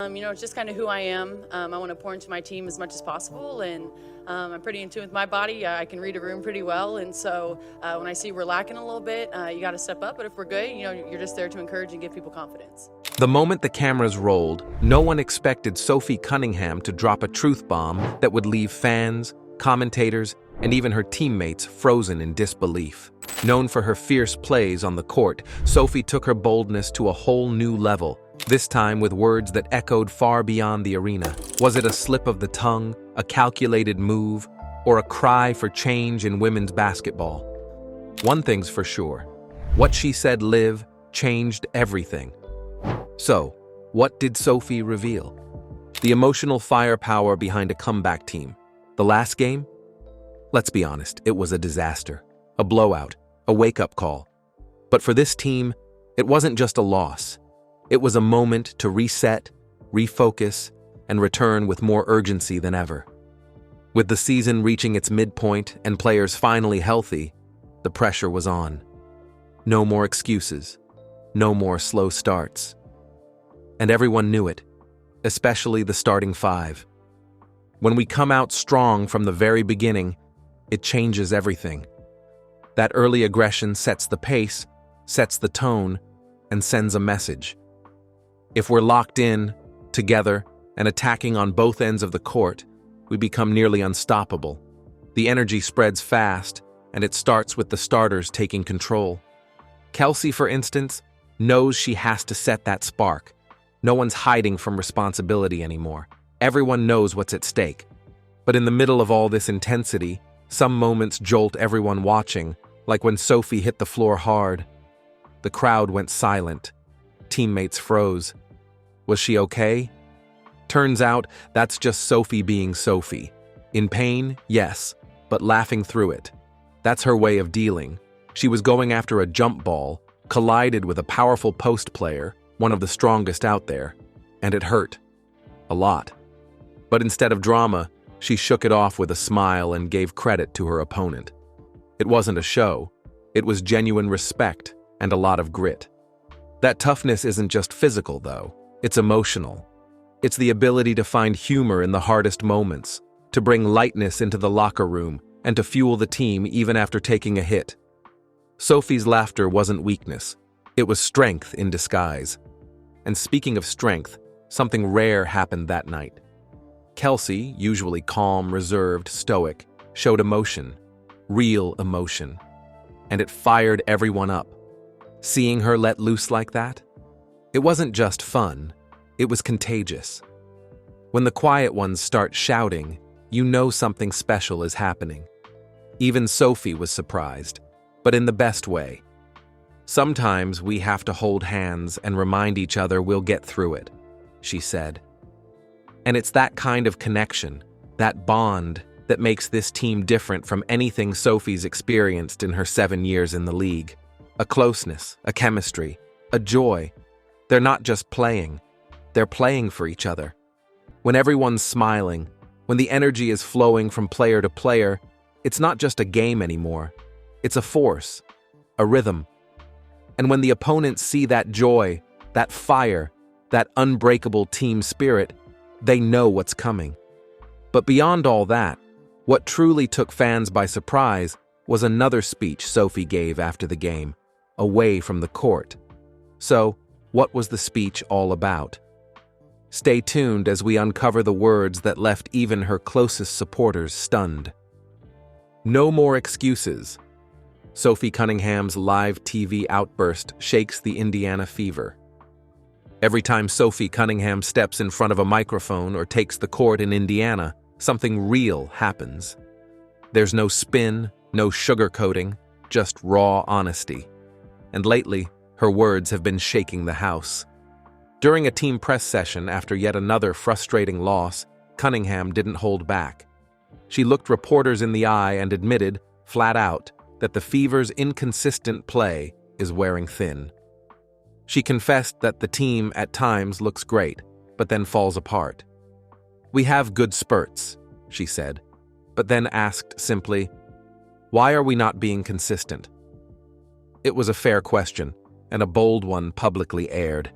It's just kind of who I am. I want to pour into my team as much as possible, and I'm pretty in tune with my body. I can read a room pretty well, and so when I see we're lacking a little bit, you got to step up. But if we're good, you're just there to encourage and give people confidence. The moment the cameras rolled, no one expected Sophie Cunningham to drop a truth bomb that would leave fans, commentators, and even her teammates frozen in disbelief. Known for her fierce plays on the court, Sophie took her boldness to a whole new level, this time with words that echoed far beyond the arena. Was it a slip of the tongue, a calculated move, or a cry for change in women's basketball? One thing's for sure. What she said live changed everything. So, what did Sophie reveal? The emotional firepower behind a comeback team. The last game? Let's be honest, it was a disaster. A blowout, a wake-up call. But for this team, it wasn't just a loss. It was a moment to reset, refocus, and return with more urgency than ever. With the season reaching its midpoint and players finally healthy, the pressure was on. No more excuses. No more slow starts. And everyone knew it, especially the starting five. When we come out strong from the very beginning, it changes everything. That early aggression sets the pace, sets the tone, and sends a message. If we're locked in, together, and attacking on both ends of the court, we become nearly unstoppable. The energy spreads fast, and it starts with the starters taking control. Kelsey, for instance, knows she has to set that spark. No one's hiding from responsibility anymore. Everyone knows what's at stake. But in the middle of all this intensity, some moments jolt everyone watching, like when Sophie hit the floor hard. The crowd went silent. Teammates froze. Was she okay? Turns out, that's just Sophie being Sophie. In pain, yes, but laughing through it. That's her way of dealing. She was going after a jump ball, collided with a powerful post player, one of the strongest out there, and it hurt. A lot. But instead of drama, she shook it off with a smile and gave credit to her opponent. It wasn't a show. It was genuine respect and a lot of grit. That toughness isn't just physical, though. It's emotional. It's the ability to find humor in the hardest moments, to bring lightness into the locker room, and to fuel the team even after taking a hit. Sophie's laughter wasn't weakness. It was strength in disguise. And speaking of strength, something rare happened that night. Kelsey, usually calm, reserved, stoic, showed emotion, real emotion. And it fired everyone up. Seeing her let loose like that? It wasn't just fun, it was contagious. When the quiet ones start shouting, you know something special is happening. Even Sophie was surprised, but in the best way. Sometimes we have to hold hands and remind each other we'll get through it, she said. And it's that kind of connection, that bond, that makes this team different from anything Sophie's experienced in her 7 years in the league. A closeness, a chemistry, a joy. They're not just playing, they're playing for each other. When everyone's smiling, when the energy is flowing from player to player, it's not just a game anymore. It's a force, a rhythm. And when the opponents see that joy, that fire, that unbreakable team spirit, they know what's coming. But beyond all that, what truly took fans by surprise was another speech Sophie gave after the game, away from the court. So, what was the speech all about? Stay tuned as we uncover the words that left even her closest supporters stunned. No more excuses. Sophie Cunningham's live TV outburst shakes the Indiana fever. Every time Sophie Cunningham steps in front of a microphone or takes the court in Indiana, something real happens. There's no spin, no sugarcoating, just raw honesty. And lately, her words have been shaking the house. During a team press session after yet another frustrating loss, Cunningham didn't hold back. She looked reporters in the eye and admitted, flat out, that the Fever's inconsistent play is wearing thin. She confessed that the team at times looks great, but then falls apart. We have good spurts, she said, but then asked simply, why are we not being consistent? It was a fair question, and a bold one publicly aired.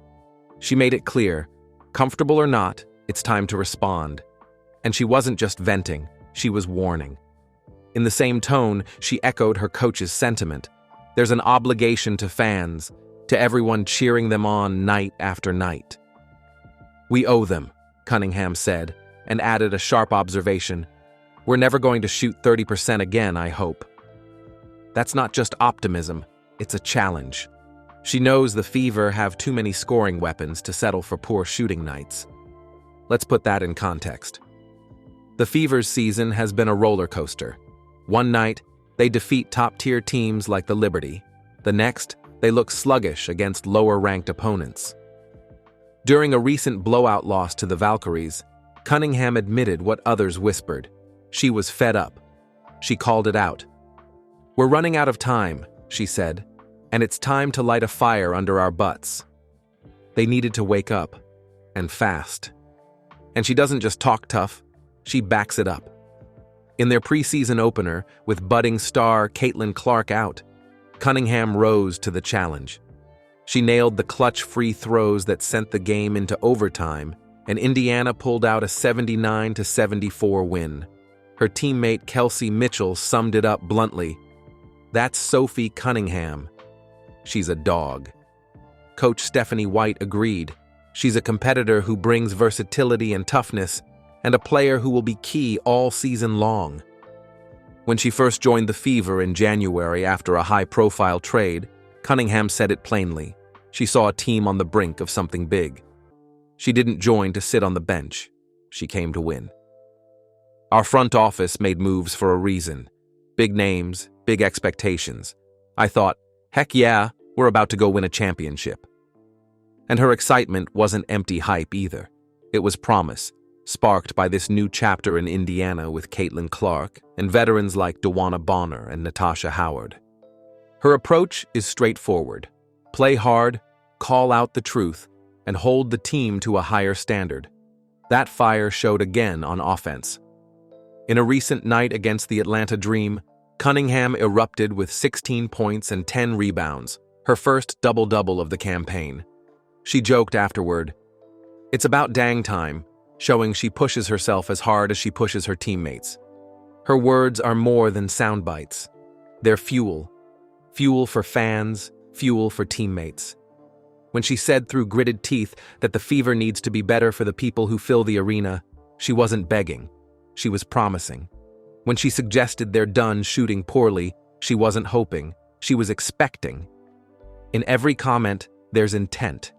She made it clear, Comfortable or not, it's time to respond. And she wasn't just venting, she was warning. In the same tone, she echoed her coach's sentiment. There's an obligation to fans, to everyone cheering them on night after night. We owe them, Cunningham said, and added a sharp observation. We're never going to shoot 30% again, I hope. That's not just optimism, it's a challenge. She knows the Fever have too many scoring weapons to settle for poor shooting nights. Let's put that in context. The Fever's season has been a roller coaster. One night, they defeat top-tier teams like the Liberty. The next, they look sluggish against lower-ranked opponents. During a recent blowout loss to the Valkyries, Cunningham admitted what others whispered. She was fed up. She called it out. We're running out of time, she said, and it's time to light a fire under our butts. They needed to wake up, and fast. And she doesn't just talk tough, she backs it up. In their preseason opener, with budding star Caitlin Clark out, Cunningham rose to the challenge. She nailed the clutch free throws that sent the game into overtime, and Indiana pulled out a 79-74 win. Her teammate Kelsey Mitchell summed it up bluntly. That's Sophie Cunningham. She's a dog. Coach Stephanie White agreed. She's a competitor who brings versatility and toughness, and a player who will be key all season long. When she first joined the Fever in January after a high-profile trade, Cunningham said it plainly. She saw a team on the brink of something big. She didn't join to sit on the bench. She came to win. Our front office made moves for a reason. Big names, big expectations. I thought, heck yeah, we're about to go win a championship. And her excitement wasn't empty hype either. It was promise, sparked by this new chapter in Indiana with Caitlin Clark and veterans like Dewana Bonner and Natasha Howard. Her approach is straightforward. Play hard, call out the truth, and hold the team to a higher standard. That fire showed again on offense. In a recent night against the Atlanta Dream, Cunningham erupted with 16 points and 10 rebounds, her first double-double of the campaign. She joked afterward, "It's about dang time," showing she pushes herself as hard as she pushes her teammates. Her words are more than sound bites. They're fuel. Fuel for fans, fuel for teammates. When she said through gritted teeth that the Fever needs to be better for the people who fill the arena, she wasn't begging. She was promising. When she suggested they're done shooting poorly, she wasn't hoping. She was expecting. In every comment, there's intent.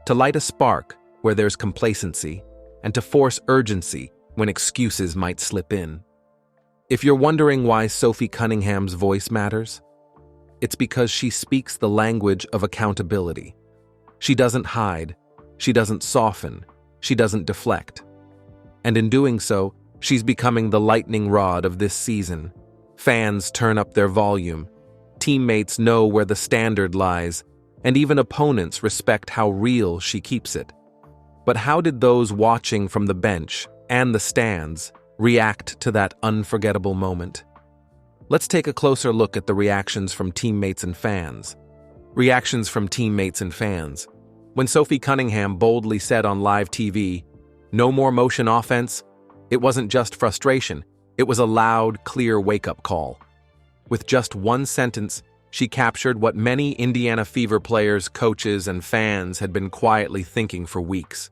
To light a spark where there's complacency, and to force urgency when excuses might slip in. If you're wondering why Sophie Cunningham's voice matters, it's because she speaks the language of accountability. She doesn't hide, she doesn't soften, she doesn't deflect. And in doing so, she's becoming the lightning rod of this season. Fans turn up their volume, teammates know where the standard lies, and even opponents respect how real she keeps it. But how did those watching from the bench and the stands react to that unforgettable moment? Let's take a closer look at the reactions from teammates and fans. Reactions from teammates and fans. When Sophie Cunningham boldly said on live TV, "No more motion offense," it wasn't just frustration, it was a loud, clear wake-up call. With just one sentence, she captured what many Indiana Fever players, coaches, and fans had been quietly thinking for weeks.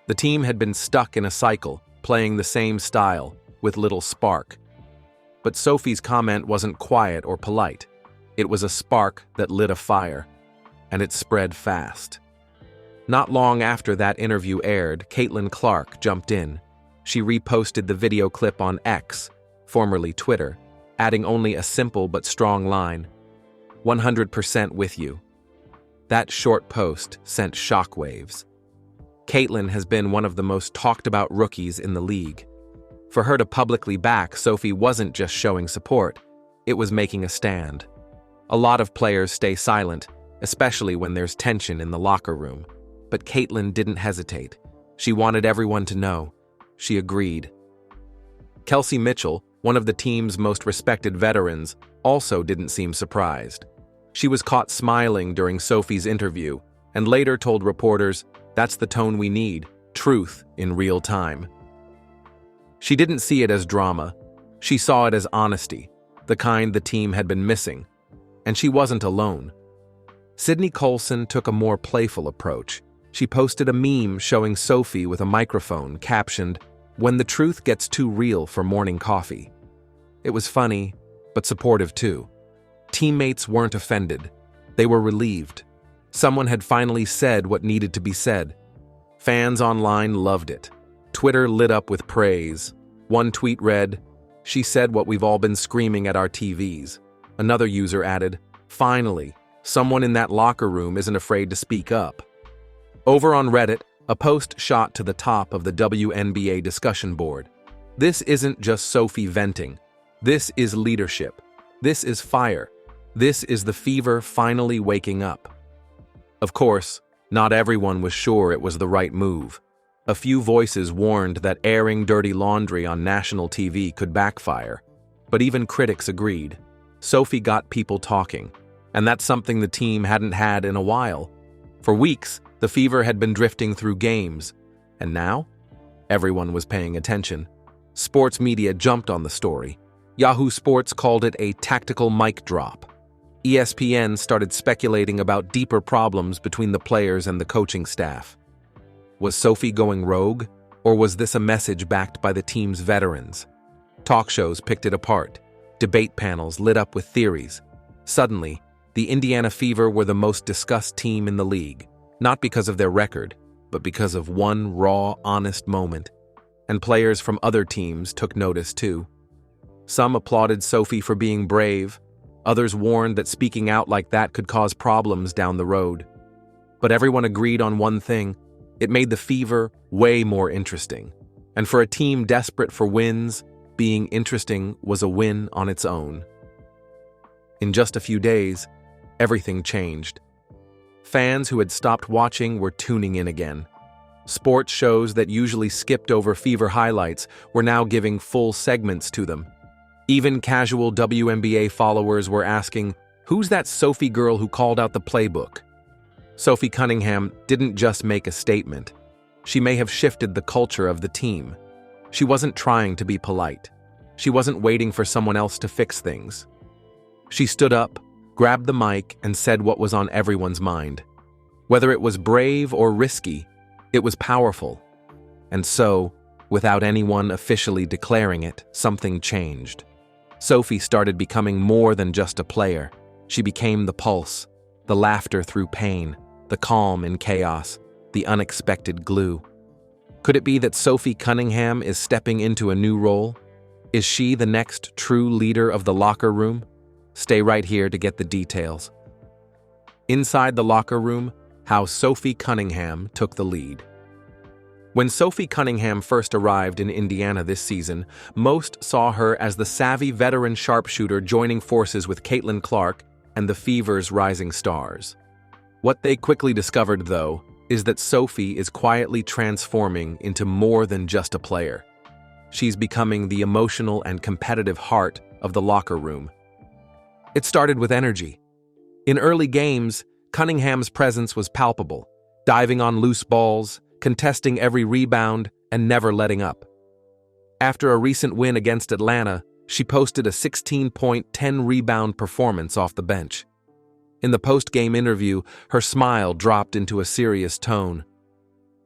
The team had been stuck in a cycle, playing the same style, with little spark. But Sophie's comment wasn't quiet or polite. It was a spark that lit a fire, and it spread fast. Not long after that interview aired, Caitlin Clark jumped in. She reposted the video clip on X, formerly Twitter, adding only a simple but strong line, "100% with you." That short post sent shockwaves. Caitlin has been one of the most talked about rookies in the league. For her to publicly back Sophie wasn't just showing support, it was making a stand. A lot of players stay silent, especially when there's tension in the locker room. But Caitlin didn't hesitate. She wanted everyone to know. She agreed. Kelsey Mitchell, one of the team's most respected veterans, also didn't seem surprised. She was caught smiling during Sophie's interview and later told reporters, "That's the tone we need. truth in real time. She didn't see it as drama. She saw it as honesty, the kind the team had been missing. And she wasn't alone. Sydney Colson took a more playful approach. She posted a meme showing Sophie with a microphone captioned, "When the truth gets too real for morning coffee." It was funny, but supportive too. Teammates weren't offended. They were relieved. Someone had finally said what needed to be said. Fans online loved it. Twitter lit up with praise. One tweet read, "She said what we've all been screaming at our TVs." Another user added, "Finally, someone in that locker room isn't afraid to speak up." Over on Reddit, a post shot to the top of the WNBA discussion board. This isn't just Sophie venting. This is leadership. This is fire. This is the Fever finally waking up. Of course, not everyone was sure it was the right move. A few voices warned that airing dirty laundry on national TV could backfire. But even critics agreed. Sophie got people talking, and that's something the team hadn't had in a while. For weeks, the Fever had been drifting through games, and now, everyone was paying attention. Sports media jumped on the story. Yahoo Sports called it a tactical mic drop. ESPN started speculating about deeper problems between the players and the coaching staff. Was Sophie going rogue, or was this a message backed by the team's veterans? Talk shows picked it apart. Debate panels lit up with theories. Suddenly, the Indiana Fever were the most discussed team in the league, not because of their record, but because of one raw, honest moment. And players from other teams took notice too. Some applauded Sophie for being brave. Others warned that speaking out like that could cause problems down the road. But everyone agreed on one thing: it made the Fever way more interesting. And for a team desperate for wins, being interesting was a win on its own. In just a few days, everything changed. Fans who had stopped watching were tuning in again. Sports shows that usually skipped over Fever highlights were now giving full segments to them. Even casual WNBA followers were asking, "Who's that Sophie girl who called out the playbook?" Sophie Cunningham didn't just make a statement. She may have shifted the culture of the team. She wasn't trying to be polite. She wasn't waiting for someone else to fix things. She stood up, grabbed the mic, and said what was on everyone's mind. Whether it was brave or risky, it was powerful. And so, without anyone officially declaring it, something changed. Sophie started becoming more than just a player. She became the pulse, the laughter through pain, the calm in chaos, the unexpected glue. Could it be that Sophie Cunningham is stepping into a new role? Is she the next true leader of the locker room? Stay right here to get the details. Inside the locker room, how Sophie Cunningham took the lead. When Sophie Cunningham first arrived in Indiana this season, most saw her as the savvy veteran sharpshooter joining forces with Caitlin Clark and the Fever's rising stars. What they quickly discovered, though, is that Sophie is quietly transforming into more than just a player. She's becoming the emotional and competitive heart of the locker room. It started with energy. In early games, Cunningham's presence was palpable, diving on loose balls, contesting every rebound, and never letting up. After a recent win against Atlanta, she posted a 16-point, 10-rebound performance off the bench. In the post-game interview, her smile dropped into a serious tone.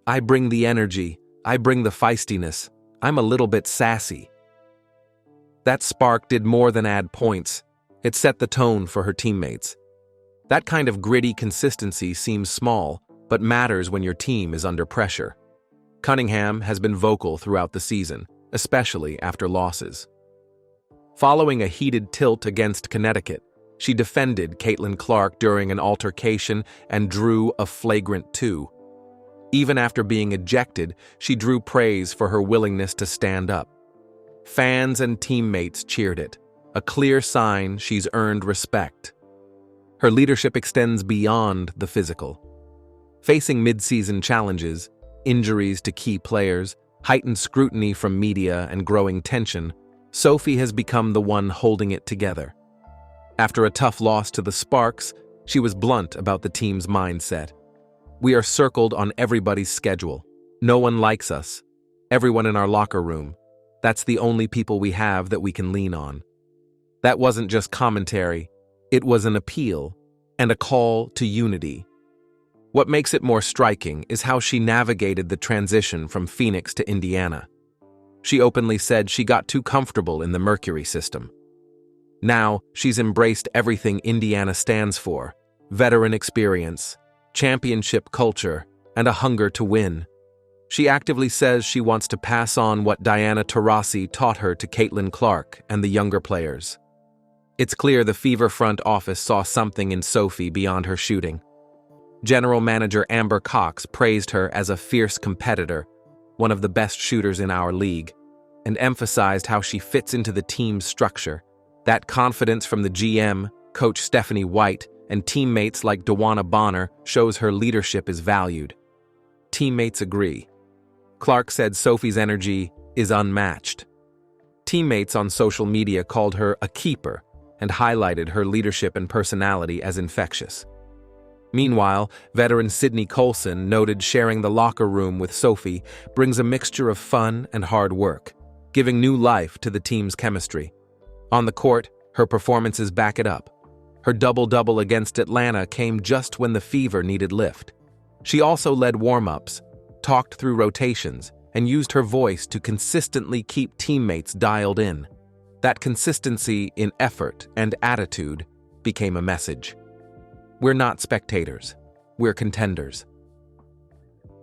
"I bring the energy. I bring the feistiness. I'm a little bit sassy." That spark did more than add points. It set the tone for her teammates. That kind of gritty consistency seems small, but matters when your team is under pressure. Cunningham has been vocal throughout the season, especially after losses. Following a heated tilt against Connecticut, she defended Caitlin Clark during an altercation and drew a flagrant 2. Even after being ejected, she drew praise for her willingness to stand up. Fans and teammates cheered it, a clear sign she's earned respect. Her leadership extends beyond the physical. Facing mid-season challenges, injuries to key players, heightened scrutiny from media, and growing tension, Sophie has become the one holding it together. After a tough loss to the Sparks, she was blunt about the team's mindset. "We are circled on everybody's schedule. No one likes us. Everyone in our locker room. That's the only people we have that we can lean on. That wasn't just commentary. It was an appeal and a call to unity. What makes it more striking is how she navigated the transition from Phoenix to Indiana. She openly said she got too comfortable in the Mercury system. Now, she's embraced everything Indiana stands for: veteran experience, championship culture, and a hunger to win. She actively says she wants to pass on what Diana Taurasi taught her to Caitlin Clark and the younger players. It's clear the Fever front office saw something in Sophie beyond her shooting. General Manager Amber Cox praised her as a fierce competitor, one of the best shooters in our league, and emphasized how she fits into the team's structure. That confidence from the GM, Coach Stephanie White, and teammates like Dawana Bonner shows her leadership is valued. Teammates agree. Clark said Sophie's energy is unmatched. Teammates on social media called her a keeper and highlighted her leadership and personality as infectious. Meanwhile, veteran Sydney Colson noted sharing the locker room with Sophie brings a mixture of fun and hard work, giving new life to the team's chemistry. On the court, her performances back it up. Her double-double against Atlanta came just when the Fever needed lift. She also led warm-ups, talked through rotations, and used her voice to consistently keep teammates dialed in. That consistency in effort and attitude became a message. We're not spectators. We're contenders.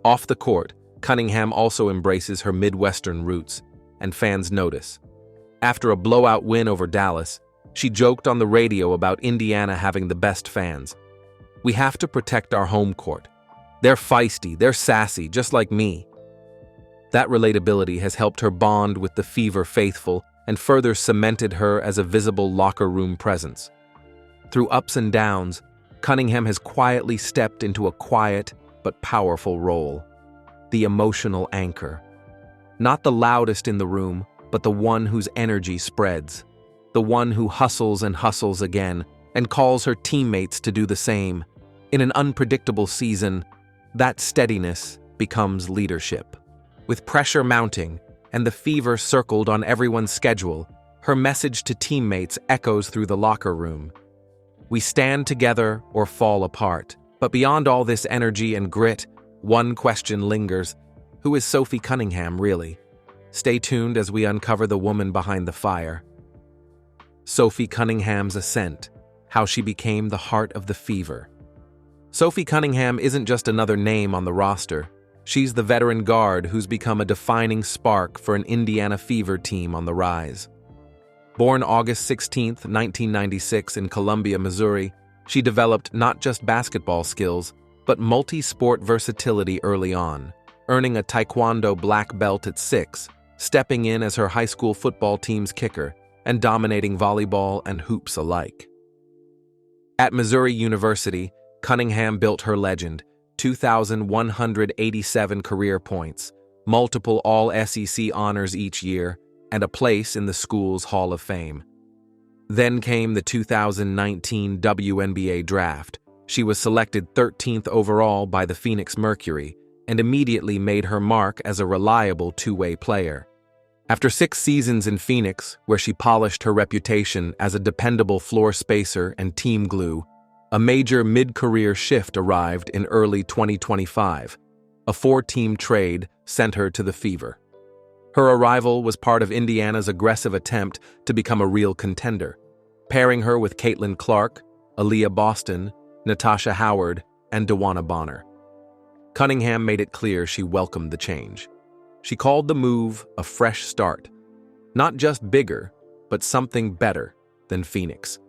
Off the court, Cunningham also embraces her Midwestern roots, and fans notice. After a blowout win over Dallas, she joked on the radio about Indiana having the best fans. We have to protect our home court. They're feisty, they're sassy, just like me. That relatability has helped her bond with the Fever faithful and further cemented her as a visible locker room presence. Through ups and downs, Cunningham has quietly stepped into a quiet but powerful role. The emotional anchor. Not the loudest in the room, but the one whose energy spreads. The one who hustles and hustles again and calls her teammates to do the same. In an unpredictable season, that steadiness becomes leadership. With pressure mounting and the Fever circled on everyone's schedule, her message to teammates echoes through the locker room. We stand together or fall apart. But beyond all this energy and grit, one question lingers. Who is Sophie Cunningham, really? Stay tuned as we uncover the woman behind the fire. Sophie Cunningham's ascent, how she became the heart of the Fever. Sophie Cunningham isn't just another name on the roster. She's the veteran guard who's become a defining spark for an Indiana Fever team on the rise. Born August 16, 1996 in Columbia, Missouri, she developed not just basketball skills, but multi-sport versatility early on, earning a Taekwondo black belt at 6, stepping in as her high school football team's kicker, and dominating volleyball and hoops alike. At Missouri University, Cunningham built her legend, 2,187 career points, multiple All-SEC honors each year, and a place in the school's Hall of Fame. Then came the 2019 WNBA draft. She was selected 13th overall by the Phoenix Mercury and immediately made her mark as a reliable two-way player. After 6 seasons in Phoenix, where she polished her reputation as a dependable floor spacer and team glue, a major mid-career shift arrived in early 2025. A 4-team trade sent her to the Fever. Her arrival was part of Indiana's aggressive attempt to become a real contender, pairing her with Caitlin Clark, Aaliyah Boston, Natasha Howard, and Dawana Bonner. Cunningham made it clear she welcomed the change. She called the move a fresh start. Not just bigger, but something better than Phoenix.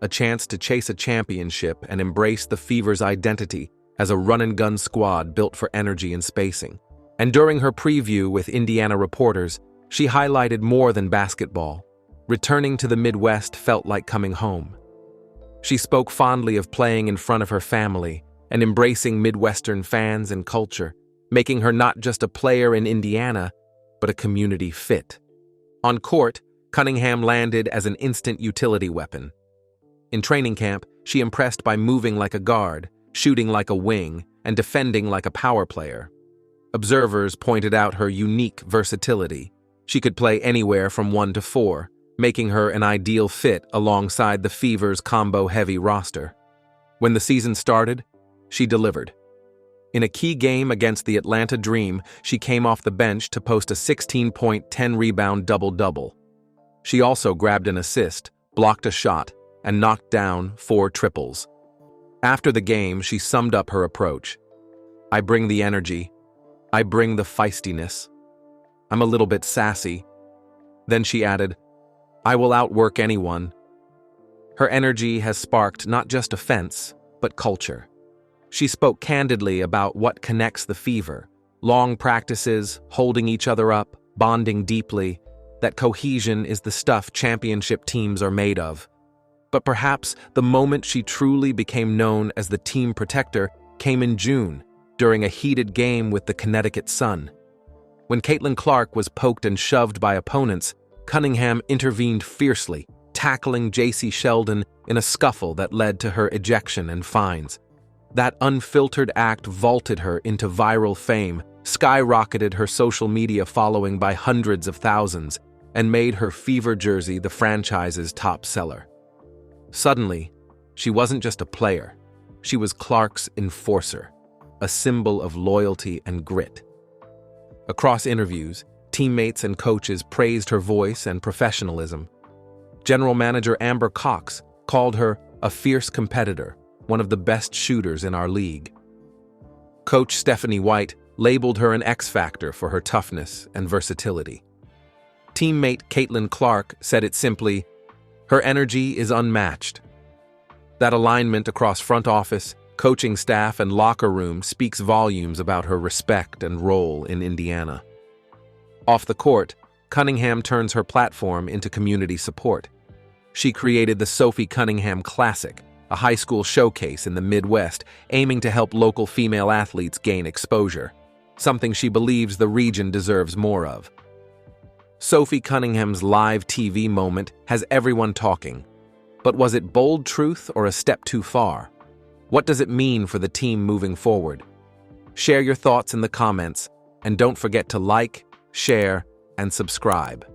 A chance to chase a championship and embrace the Fever's identity as a run-and-gun squad built for energy and spacing. And during her preview with Indiana reporters, she highlighted more than basketball. Returning to the Midwest felt like coming home. She spoke fondly of playing in front of her family and embracing Midwestern fans and culture, making her not just a player in Indiana, but a community fit. On court, Cunningham landed as an instant utility weapon. In training camp, she impressed by moving like a guard, shooting like a wing, and defending like a power player. Observers pointed out her unique versatility. She could play anywhere from 1 to 4, making her an ideal fit alongside the Fever's combo-heavy roster. When the season started, she delivered. In a key game against the Atlanta Dream, she came off the bench to post a 16-point, 10-rebound double-double. She also grabbed an assist, blocked a shot, and knocked down 4 triples. After the game, she summed up her approach. "I bring the energy. I bring the feistiness. I'm a little bit sassy." Then she added, "I will outwork anyone." Her energy has sparked not just offense, but culture. She spoke candidly about what connects the Fever: long practices, holding each other up, bonding deeply. That cohesion is the stuff championship teams are made of. But perhaps the moment she truly became known as the team protector came in June, during a heated game with the Connecticut Sun. When Caitlin Clark was poked and shoved by opponents, Cunningham intervened fiercely, tackling J.C. Sheldon in a scuffle that led to her ejection and fines. That unfiltered act vaulted her into viral fame, skyrocketed her social media following by hundreds of thousands, and made her Fever jersey the franchise's top seller. Suddenly, she wasn't just a player. She was Clark's enforcer, a symbol of loyalty and grit. Across interviews, teammates and coaches praised her voice and professionalism. General Manager Amber Cox called her a fierce competitor, one of the best shooters in our league. Coach Stephanie White labeled her an X-factor for her toughness and versatility. Teammate Caitlin Clark said it simply, "Her energy is unmatched." That alignment across front office, coaching staff, and locker room speaks volumes about her respect and role in Indiana. Off the court, Cunningham turns her platform into community support. She created the Sophie Cunningham Classic, a high school showcase in the Midwest aiming to help local female athletes gain exposure, something she believes the region deserves more of. Sophie Cunningham's live TV moment has everyone talking. But was it bold truth or a step too far? What does it mean for the team moving forward? Share your thoughts in the comments, and don't forget to like, share, and subscribe.